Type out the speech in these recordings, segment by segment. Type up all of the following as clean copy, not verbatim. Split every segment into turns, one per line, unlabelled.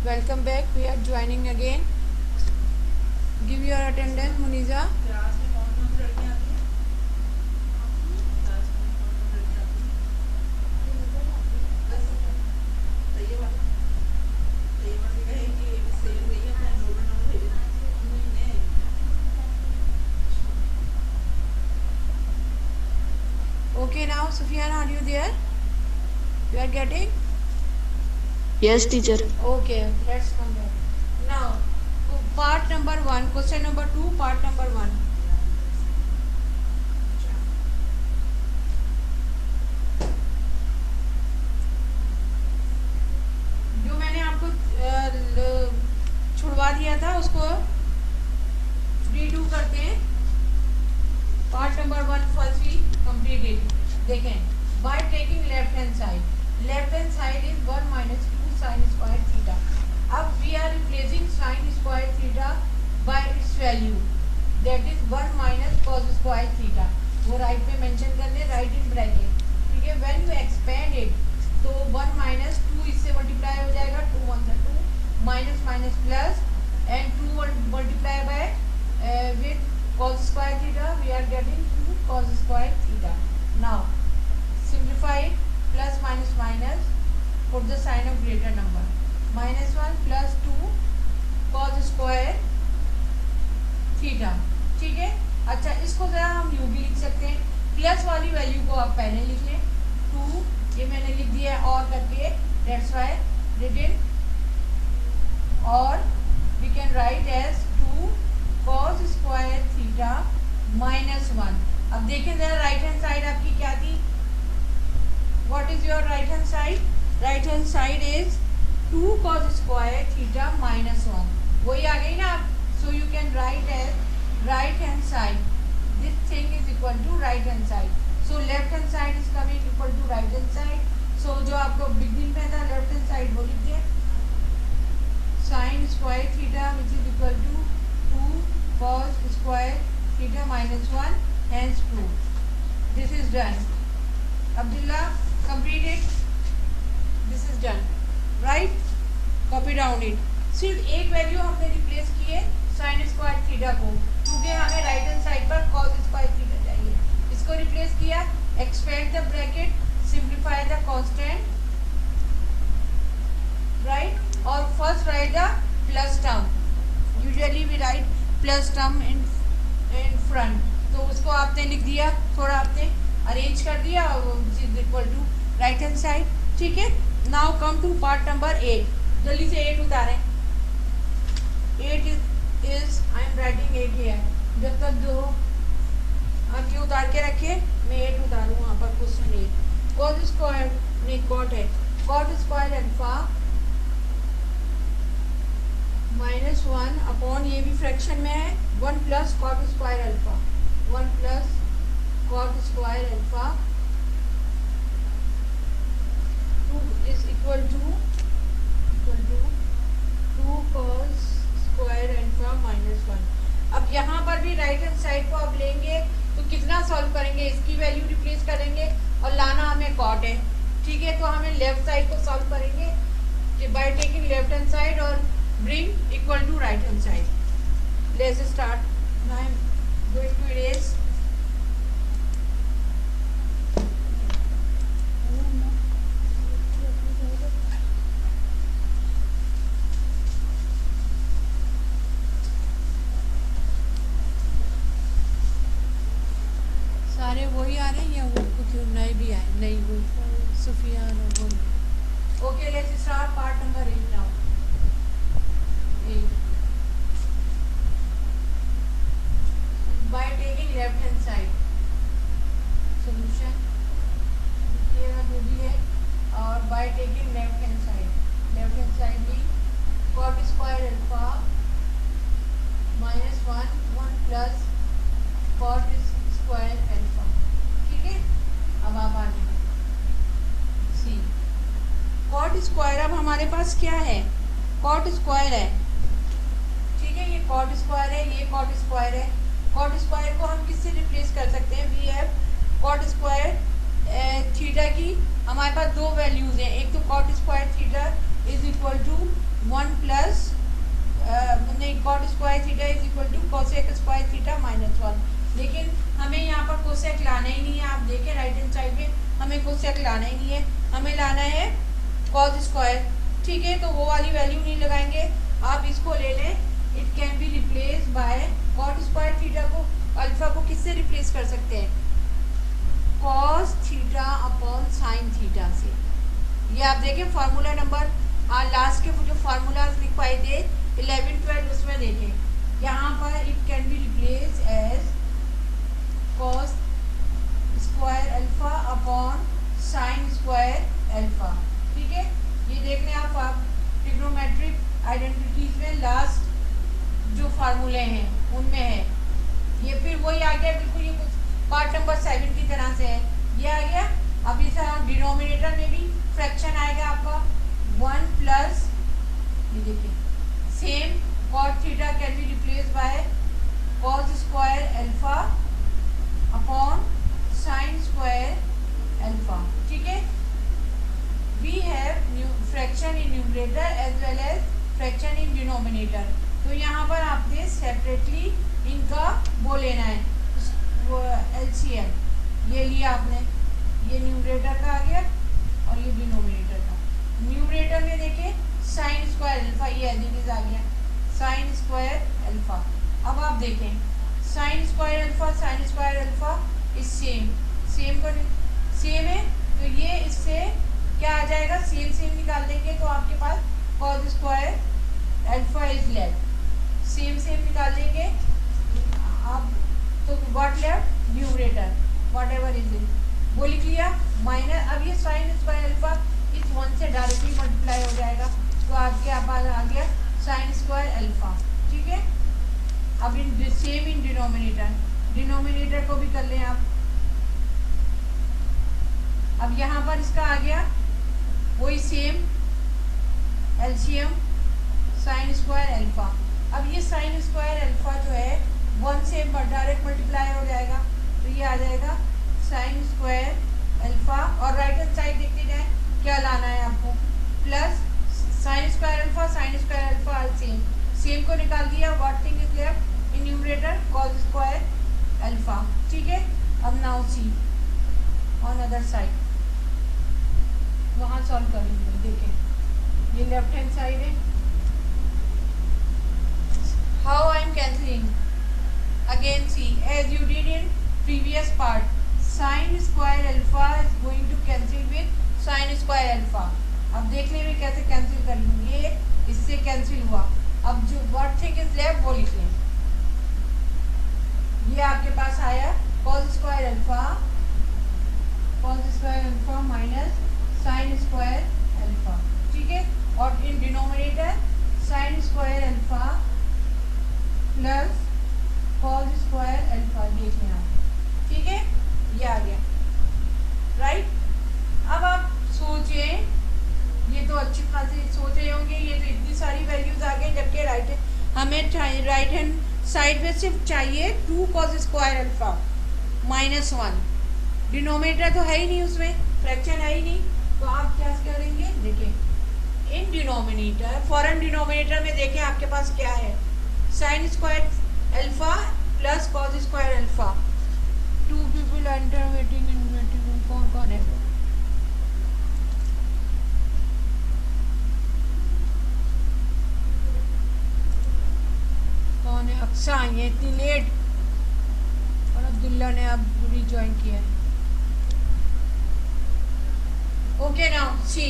Welcome back. We are joining again. Give your attendance, Muniza.
Class में कौन कौन सी लड़कियां आती हैं? क्लास में कौन कौन सी लड़कियां आती हैं? बस तैयबा तैयबा से कहे कि सेव गई है, अपना एनरोलमेंट नंबर भेज देना।
Okay, now Sufyan, are you there? You are getting?
Yes, teacher.
Okay, let's come back. Now, part number 1, question number 2, part number 1. जो मैंने आपको छुड़वा दिया था उसको रीडू करते हैं. Part number 1 first we completed. देखें, by taking left hand side is 1 minus 2 sine square theta. अब we are replacing sine square theta by its value that is 1 minus cos square theta. वो right पे mention कर ले, right in bracket. ठीक है, when you expand it तो 1 minus 2 इससे multiply हो जाएगा, 2 1 2 minus minus plus and 2 multiply by with cos square theta. We are getting 2 cos square theta. Now simplify it. Plus minus minus, put the sign of greater number. Minus 1 plus 2 cos square theta. ठीक है. अच्छा, इसको जरा हम यूं भी लिख सकते हैं. प्लस वाली वैल्यू को आप पहले लिख लें. 2 ये मैंने लिख दिया है और करके, that's why written, और we can write as 2 cos square theta minus 1. अब देखें जरा राइट हैंड साइड आपकी क्या थी. What is your right hand side? Right hand side is 2 cos square theta minus 1. वही आ गई ना आप. So you can write as right hand side, this thing is equal to right hand side. So left hand side is coming equal to right hand side. सो जो आपको beginning में था लेफ्ट हैंड साइड वो लिख दिया, sine square theta which is equal to 2 cos square theta minus 1 hence 2. This is done. Abdullah, complete it. This is done. Right? Copy down it. सिर्फ एक वैल्यू हमने रिप्लेस की है साइन स्क्वायर थीटा को, क्योंकि हमें राइट हैंड साइड पर cos square theta चाहिए. इसको रिप्लेस किया. Expand the bracket, simplify the constant, right, और first write the plus term. Usually we write plus term in front, तो उसको आपने लिख दिया, थोड़ा आपने अरेंज कर दिया, is equal to right hand side. ठीक है. Now come to part number 8. जल्दी से 8 उतारें. 8 is I am writing 8 here. जब तक जो आप ये उतार के रखे, मैं 8 उतारूँ वहाँ पर. क्वेश्चन 8, कॉट स्क्वायर नहीं कॉट है, cot square alpha minus 1 upon, ये भी फ्रैक्शन में है, 1 plus cot square alpha, 1 plus cot square alpha 2 is equal to 2 cos square alpha minus 1. अब यहाँ पर भी राइट हैंड साइड को आप लेंगे तो कितना सॉल्व करेंगे, इसकी वैल्यू रिप्लेस करेंगे और लाना हमें कॉट है. ठीक है, तो हमें लेफ्ट साइड को सॉल्व करेंगे by taking left hand side और bring equal to right hand side. Let's start. Now I am going to erase. सारे वही आ रहे हैं या वो कुछ नए भी आए? नहीं, वो सुफियान और वो. Okay, let's start part number 8 now. By taking left hand side solution लिखिएगा जो भी है, और by taking left hand side भी cot square alpha minus 1 plus cot square alpha. ठीक है. अब आप आगे सी cot स्क्वायर. अब हमारे पास क्या है, cot स्क्वायर है. ठीक है, ये कॉट स्क्वायर है, ये कॉट स्क्वायर है. कॉट स्क्वायर को हम किससे रिप्लेस कर सकते हैं? We have cot square theta की हमारे पास दो वैल्यूज हैं. एक तो cot square theta is equal to 1 plus नहीं cot square theta is equal to cosec square theta minus 1। लेकिन हमें यहाँ पर कोसेक लाना ही नहीं है। आप देखें राइट हैंड साइड में हमें कोसेक लाना ही नहीं है, हमें लाना है कॉस स्क्वायर। ठीक है, तो वो वाली वैल्यू नहीं लगाएंगे, आप इसको ले लें। It can be replace by cot square theta को, अल्फा को किससे रिप्लेस कर सकते हैं? Cos theta upon sine theta से। ये आप देखें फार्मूला नंबर लास्ट के जो फार्मूलाज लिखवाई दे 11-12 उसमें देखें, यहाँ पर it can be replace as cos square alpha upon sine square alpha. ठीक है, ये देख लें आप ट्रिग्नोमेट्रिक आइडेंटिटीज में लास्ट जो फार्मूले हैं उनमें है ये। फिर वही आ गया बिल्कुल, ये कुछ पार्ट नंबर 7 की तरह से है, ये आ गया। अब इस डिनोमिनेटर में भी फ्रैक्शन आएगा आपका 1 प्लस, ये देखिए same cot theta can be replace by cos square alpha upon sine square alpha. ठीक है, we have fraction in numerator as well as fraction in denominator. तो यहाँ पर आपने सेपरेटली इनका वो लेना है, वो एलसीएम ये लिया आपने, ये न्यूमरेटर का आ गया और ये डिनोमिनेटर का। न्यूमरेटर में देखें साइन स्क्वायर अल्फा, ये एज आ गया साइन स्क्वायर अल्फा। अब आप देखें sine square alpha is same, same को सेम है तो ये इससे क्या आ जाएगा, सेम निकाल देंगे तो आपके पास cos square alpha is left, same निकाल देंगे आप तो what left numerator whatever is it वो लिख लिया माइनस। अब ये साइन स्क्वायर अल्फा इस 1 से डायरेक्टली मल्टीप्लाई हो जाएगा तो आपके पास आ गया साइन स्क्वायर अल्फा। ठीक है, अब इन सेम इन डिनोमिनेटर को भी कर लें आप। अब यहाँ पर इसका आ गया वही same LCM sign square alpha. अब ये साइन स्क्वायर अल्फा जो है 1 से डायरेक्ट मल्टीप्लाई हो जाएगा तो ये आ जाएगा साइन स्क्वायर अल्फा। और राइट हैंड साइड देखते जाए क्या लाना है आपको, plus sine square alpha same को निकाल दिया, what thing is left in numerator cos square alpha. ठीक है, अब now see on other side, वहाँ सॉल्व करेंगे। देखें ये लेफ्ट हैंड साइड है, how I am cancelling again see as you did in previous part, sine square alpha is going to cancel with sign square alpha. अब देख लेंगे कैसे cancel कर लूँ, ये इससे कैंसिल हुआ। अब जो व्हाट थिंग इज लेफ्ट वो लिख लें, ये आपके पास आया cos square alpha minus sine square alpha. ठीक है, और in denominator sign square alpha plus cos square alpha देख लें आप। ठीक है, ये आ गया राइट। अब आप सोचें, ये तो अच्छी खासी सोचे होंगे, ये तो इतनी सारी वैल्यूज आ गई, जबकि हमें राइट हैंड साइड में सिर्फ चाहिए 2 cos square alpha minus 1। Denominator तो है ही नहीं, उसमें फ्रैक्शन है ही नहीं, तो आप क्या करेंगे, देखें इन डिनोमिनेटर फॉरेन डिनोमिनेटर में देखें आपके पास क्या है, sign square alpha plus cos square alpha. 2 people enter waiting in waiting room, कौन कौन है? कौन है? अक्सा आई है इतनी लेट, और अब्दुल्ला ने अब रिज्वाइन किया है। ओके नाउ सी,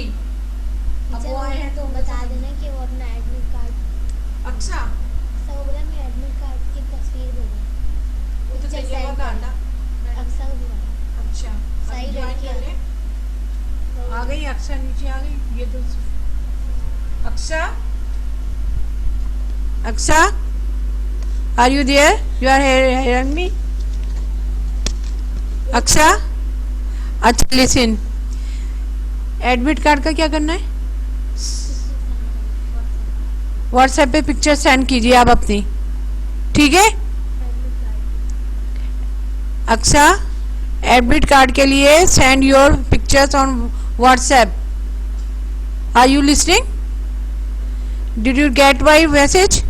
अब वो आए हैं तो
बता देना कि वो अपना एडमिट कार्ड,
अक्सा
अक्सा को बोला मैं एडमिट कार्ड की तस्वीर भेजूँ,
वो तो
पिक्चर
तैयार
सेंड
करना।
अक्सा को बुलाया।
अच्छा
सही
ज्वाइन
लड़की
कर
है।
ले, आ गई अक्सा, नीचे आ गई। ये तो Aqsa, Aqsa are you there, you are hearing me? Aqsa, अच्छा लिसन, एडमिट कार्ड का क्या करना है? व्हाट्सएप पे पिक्चर सेंड कीजिए आप अपनी, ठीक है? अक्सा, एडमिट कार्ड के लिए send your pictures on WhatsApp. Are you listening? Did you get my message?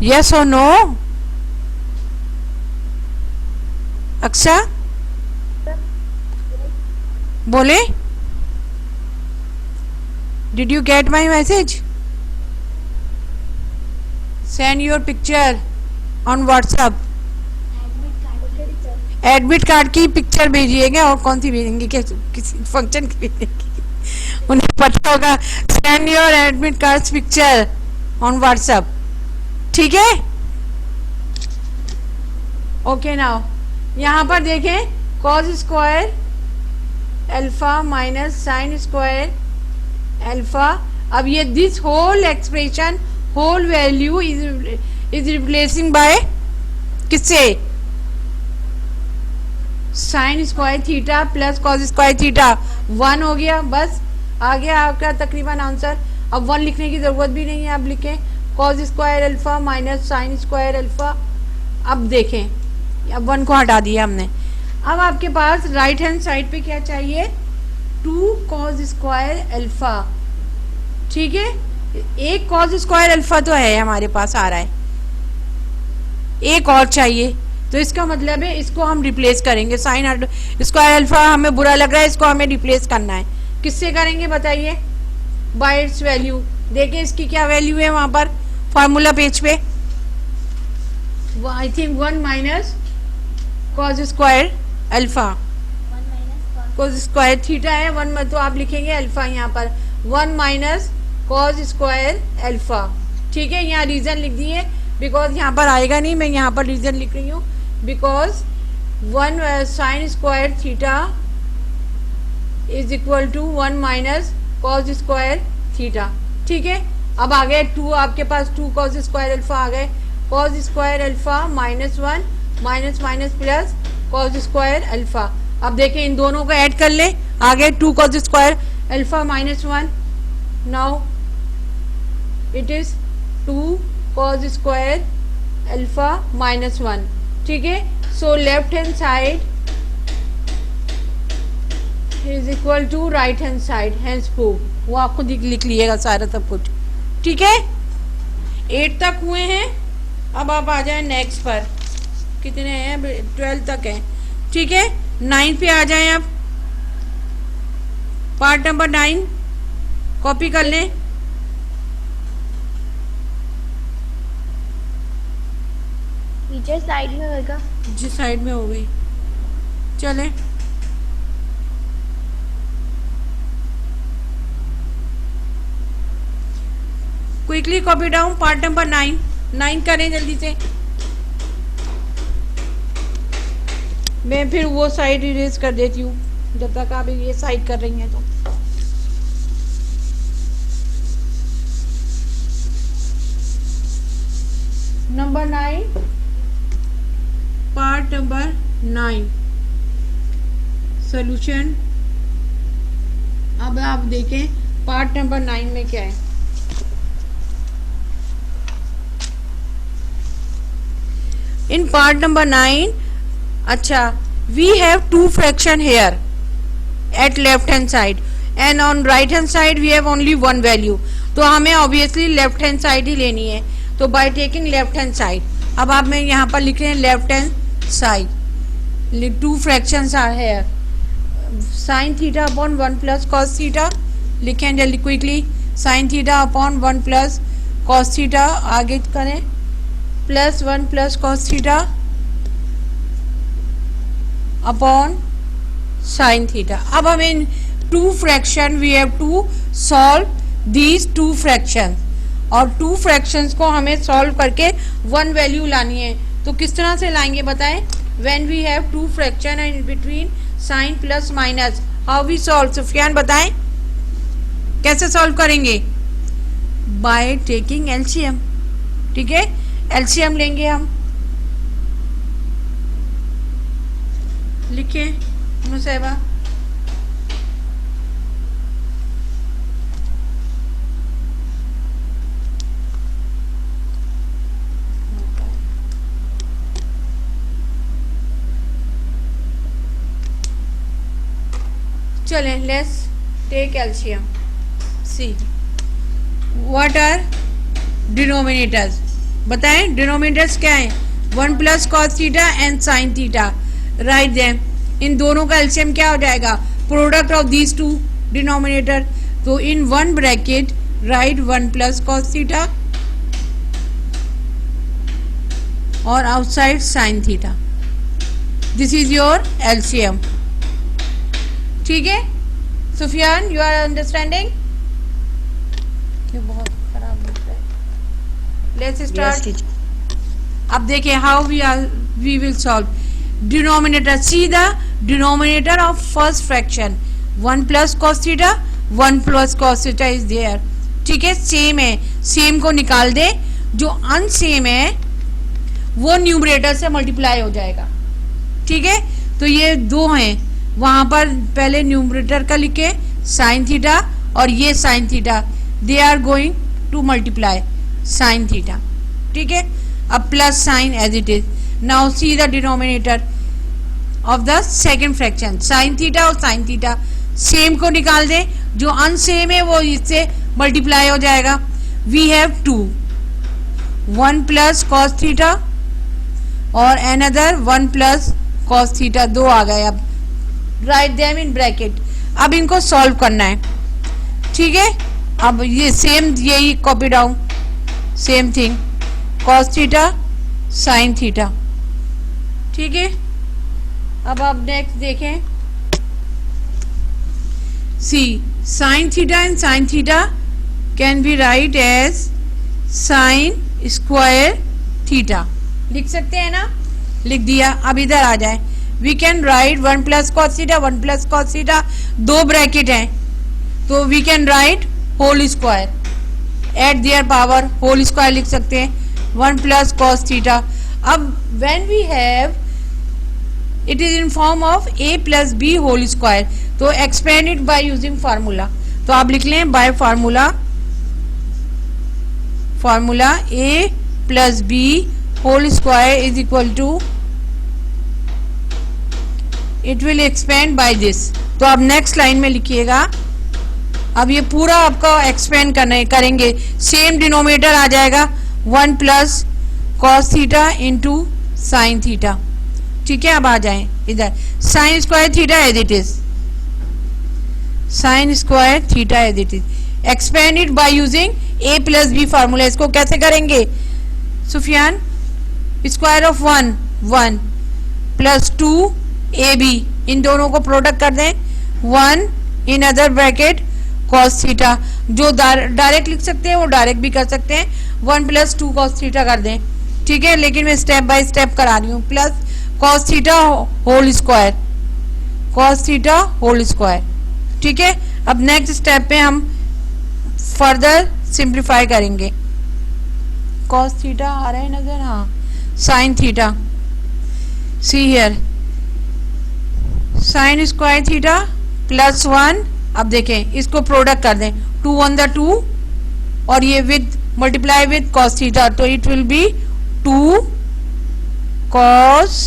Yes or no? Aksha बोले, did you get my message? Send your picture on WhatsApp. Admit card की picture भेजिएगा, और कौन सी भेजेंगे, क्या किसी फंक्शन की भेजेंगे, उन्हें पता होगा. Send your admit card picture on WhatsApp. ठीक है, ओके. नाउ यहाँ पर देखें, cos square alpha minus sine square alpha. अब ये this whole expression, whole value is replacing by किससे, sine square theta plus cos square theta. 1 हो गया, बस आ गया आपका तकरीबन आंसर. अब 1 लिखने की ज़रूरत भी नहीं है, आप लिखें cos square alpha minus sine square alpha. अब देखें, अब 1 को हटा दिया हमने. अब आपके पास राइट हैंड साइड पे क्या चाहिए, 2 कॉस स्क्वायर अल्फा. ठीक है, एक कॉस स्क्वायर अल्फा तो है हमारे पास आ रहा है, एक और चाहिए. तो इसका मतलब है इसको हम रिप्लेस करेंगे. साइन स्क्वायर अल्फा हमें बुरा लग रहा है, इसको हमें रिप्लेस करना है. किससे करेंगे बताइए, बाय इट्स वैल्यू. देखिए इसकी क्या वैल्यू है वहां पर फॉर्मूला पेज पे, I think 1 minus cos square alpha, cos square theta है 1 में, तो आप लिखेंगे अल्फा यहाँ पर 1 माइनस कॉस स्क्वायर अल्फा. ठीक है, यहाँ रीजन लिख दिए, बिकॉज यहाँ पर आएगा नहीं, मैं यहाँ पर रीजन लिख रही हूँ, because 1 sine square theta is equal to 1 minus cos square theta. ठीक है, अब आ गए 2, आपके पास 2 कॉस स्क्वायर अल्फा आ गए. Cos square alpha minus 1 minus minus plus cos square alpha. अब देखें इन दोनों को ऐड कर ले, आ गए 2 cos square alpha minus 1. Now it is 2 cos square alpha minus 1. ठीक है, so left hand side is equal to right hand side, hence prove. वो आपको लिख लीजिएगा सारा सब कुछ. ठीक है, 8 तक हुए हैं. अब आप आ जाए नेक्स्ट पर, कितने हैं, 12 तक हैं. ठीक है, 9 पे आ जाएं आप. पार्ट नंबर 9 कॉपी कर लें.
टीचर साइड में होगा
जी, साइड में हो गई. चलें, quickly copy down part number 9 करें जल्दी से. मैं फिर वो साइड इरेज कर देती हूँ जब तक आप ये साइड कर रही हैं. तो नंबर 9, पार्ट नंबर 9 सॉल्यूशन. अब आप देखें पार्ट नंबर 9 में क्या है. इन पार्ट नंबर 9, अच्छा, we have 2 fraction here at left hand side and on right hand side we have only 1 value. तो हमें ऑब्वियसली लेफ्ट हैंड साइड ही लेनी है. तो by taking left hand side, अब आप मैं यहाँ पर लिख रहे हैं left hand side, 2 fractions are here. Sine theta upon 1 plus cos theta लिखें जल्दी quickly. Sine theta upon 1 plus cos theta, आगे करें, plus 1 plus cos theta upon sine theta. अब हमें 2 fraction, we have to solve these 2 fraction, और 2 fractions को हमें solve करके 1 वैल्यू लानी है. तो किस तरह से लाएंगे बताएं. When we have 2 fraction and in between sine plus minus, how we solve, Sufiyan बताएं कैसे सॉल्व करेंगे. By taking LCM. ठीक है, एलसीएम लेंगे हम. लिखे मुसैबा. चलें, let's take LCM. See what are denominators, बताएं डिनोमिनेटर्स क्या है? 1 plus cos theta and sine theta, write them. इन दोनों का एलसीएम क्या हो जाएगा? Product of these two denominator. तो in one bracket right 1 plus cos theta और outside sine theta, this is your LCM. ठीक है सुफियान, यू आर अंडरस्टैंडिंग? ये बहुत खराब होता है। Let's start. अब देखिए how we will solve denominator. See the denominator of first fraction 1 plus cos theta, 1 plus cos theta is there. ठीक है, सेम है, सेम को निकाल दे, जो अनसेम है वो न्यूमरेटर से मल्टीप्लाई हो जाएगा। ठीक है, तो ये दो हैं, वहां पर पहले न्यूमरेटर का लिखे साइन थीटा और ये sine theta, they are going to multiply sine theta. ठीक है, अब plus sine as it is. Now see the denominator of the second fraction sine theta और साइन थीटा, सेम को निकाल दें, जो अनसेम है वो इससे मल्टीप्लाई हो जाएगा। We have 2, 1 plus cos theta और अनदर 1 प्लस कॉस थीटा, दो आ गए। अब राइट देम इन ब्रैकेट। अब इनको सॉल्व करना है। ठीक है, अब ये सेम, यही copy down, same thing, cos theta sine theta. ठीक है, अब आप नेक्स्ट देखें, see sine theta and sine theta can be write as sine square theta, लिख सकते हैं ना? लिख दिया। अब इधर आ जाए, we can write 1 plus cos theta, 1 plus cos theta, दो ब्रैकेट हैं, तो we can write whole square at their power, whole square लिख सकते हैं 1 प्लस कॉस थीटा। अब when we have it is in form of a plus B whole square, तो expand it by using formula. तो आप लिख लें by formula, formula a plus B whole square is equal to, it will expand by this. तो आप next line में लिखिएगा। अब ये पूरा आपका एक्सपेंड करेंगे, सेम डिनोमिनेटर आ जाएगा 1 plus cos theta into sine theta. ठीक है, अब आ जाएं इधर, sine square theta as it is, sine square theta as it is, expand it by using a plus B formula. इसको कैसे करेंगे Sufiyan? Square of 1 1 plus 2 ab, इन दोनों को प्रोडक्ट कर दें, 1 in other bracket cos theta, जो डायरेक्ट लिख सकते हैं वो डायरेक्ट भी कर सकते हैं, 1 प्लस 2 कॉस थीटा कर दें। ठीक है, लेकिन मैं स्टेप बाय स्टेप करा रही हूँ। Plus cos theta whole square, cos theta whole square. ठीक है, अब नेक्स्ट स्टेप पे हम फर्दर सिंप्लीफाई करेंगे। कॉस थीटा आ रहा है नजर? हाँ, sine theta, see here sine square theta plus 1। अब देखें, इसको प्रोडक्ट कर दें, 2 1 द 2 और ये with multiply with cos theta, तो it will be 2 cos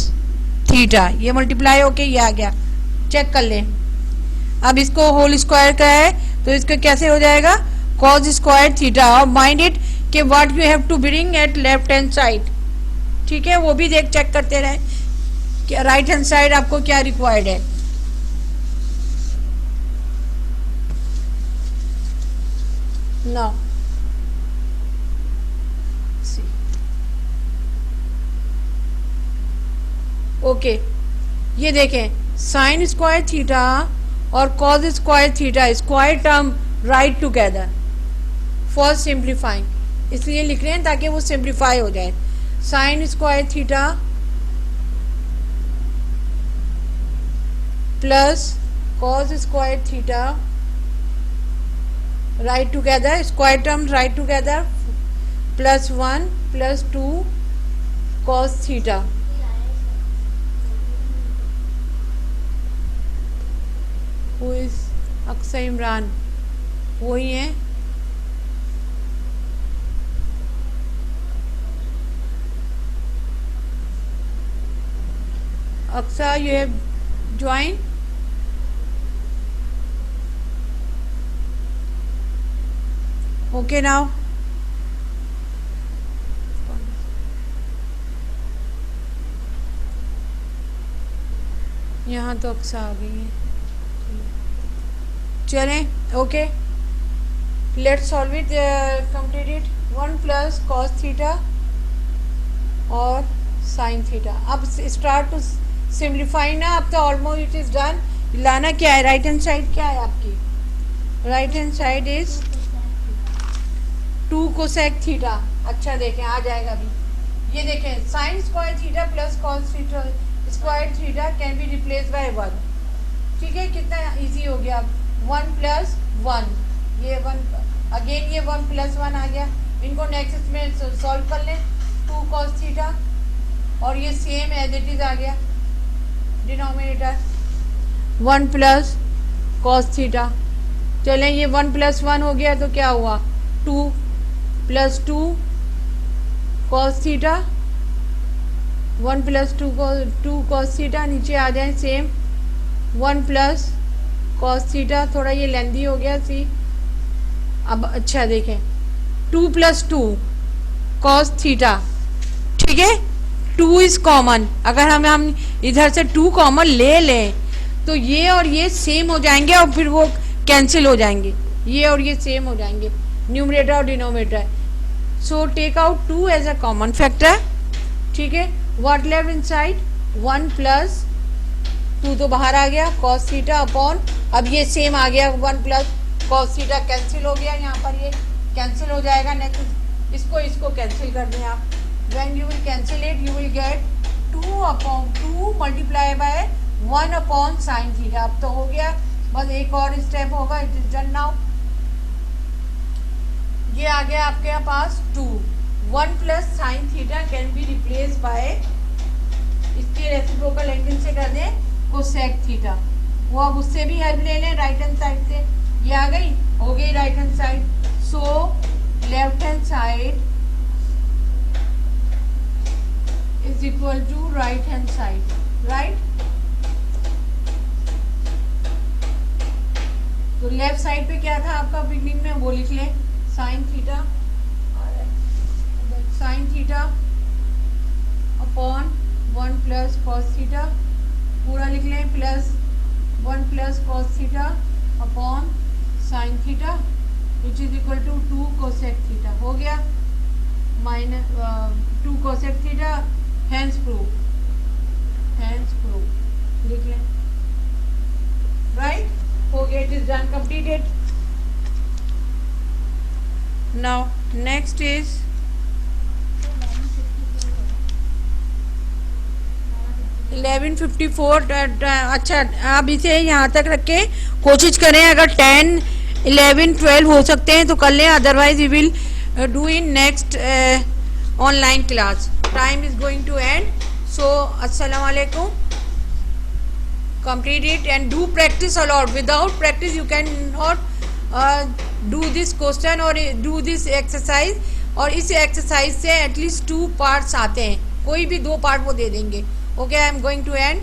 theta. ये मल्टीप्लाई होके ये आ गया, चेक कर लें। अब इसको होल स्क्वायर का है तो इसका कैसे हो जाएगा? Cos square theta. और माइंड इट कि what you have to bring at left hand side. ठीक है, वो भी देख चेक करते रहे कि राइट हैंड साइड आपको क्या रिक्वायर्ड है। नाउ ओके, ये देखें साइन स्क्वायर थीटा और cos square theta square term write together for simplifying, इसलिए लिख रहे हैं ताकि वो सिंप्लीफाई हो जाए। Sine square theta plus cos square theta write together, square term write together, plus 1 plus 2 cos theta. Who is Aqsa Imran? वही है। Aqsa, you have joined? Okay now यहाँ तो अक्सा आ गई है, चलें okay let's solve it complete it 1 plus cos theta और sine theta. अब स्टार्ट टू सिम्प्लीफाई ना, अब तो ऑलमोस्ट इट इज़ डन। लाना क्या है, राइट हैंड साइड क्या है आपकी, right hand side is 2 cosec theta. अच्छा देखें आ जाएगा अभी, ये देखें sine square theta plus cos theta square theta can be replace bye 1। ठीक है, कितना इजी हो गया। 1 प्लस 1, ये 1 अगेन, ये 1 प्लस 1 आ गया। इनको नेक्स्ट में सॉल्व कर लें, 2 कॉस थीटा और ये सेम एज इट इज आ गया डिनोमिनेटर 1 प्लस कॉस थीटा। चलें ये 1 प्लस 1 हो गया तो क्या हुआ 2 plus 2 cos theta, 1 plus 2 cos theta, नीचे आ जाए सेम 1 प्लस कॉस थीटा। थोड़ा ये लेंदी हो गया सी। अब अच्छा देखें 2 प्लस 2 कॉस थीटा, ठीक है 2 इज़ कॉमन। अगर हम इधर से 2 कॉमन ले लें तो ये और ये सेम हो जाएंगे और फिर वो कैंसिल हो जाएंगे, ये और ये सेम हो जाएंगे न्यूमरेटर और denominator. So take out 2 as a common factor. ठीक है, व्हाट लेफ्ट इनसाइड 1 प्लस 2 तो बाहर आ गया कॉस थीटा अपॉन, अब ये सेम आ गया 1 प्लस कॉस थीटा कैंसिल हो गया, यहाँ पर ये कैंसिल हो जाएगा। नेक्स्ट इसको कैंसिल कर दें आप। When you will cancel it you will get 2 upon 2 multiply by 1 upon sine theta. अब तो हो गया, बस एक और स्टेप होगा, इट इज डन नाउ। ये आ गया आपके पास 2 1 plus sign theta can be replace bye, इसके रेसिप्रोकल एंगल से कर दें कोसेक थीटा। वो अब उससे भी हेल्प ले लें राइट हैंड साइड से, ये आ गई, हो गई right hand side. So left hand side is equal to right hand side, right. तो लेफ्ट साइड पे क्या था आपका बिगनिंग में, वो लिख लें sine theta, sine theta upon 1 plus cos theta, पूरा लिख लें plus 1 plus cos theta upon sine theta which is equal to 2 cosec theta. हो गया minus 2 cosec theta, hence proof लिख लें, राइट। हो गया, it is done, completed. Now next is 1154। अच्छा आप इसे यहाँ तक रख के कोशिश करें, अगर 10, 11, 12 हो सकते हैं तो कर लें, otherwise we will do in next online class. Time is going to end, so अस्सलाम वालेकुम। Complete it and do practice a lot. Without practice you cannot do this question or do this exercise। और इस exercise से at least 2 parts आते हैं, कोई भी 2 part वो दे देंगे। Okay, I am going to and.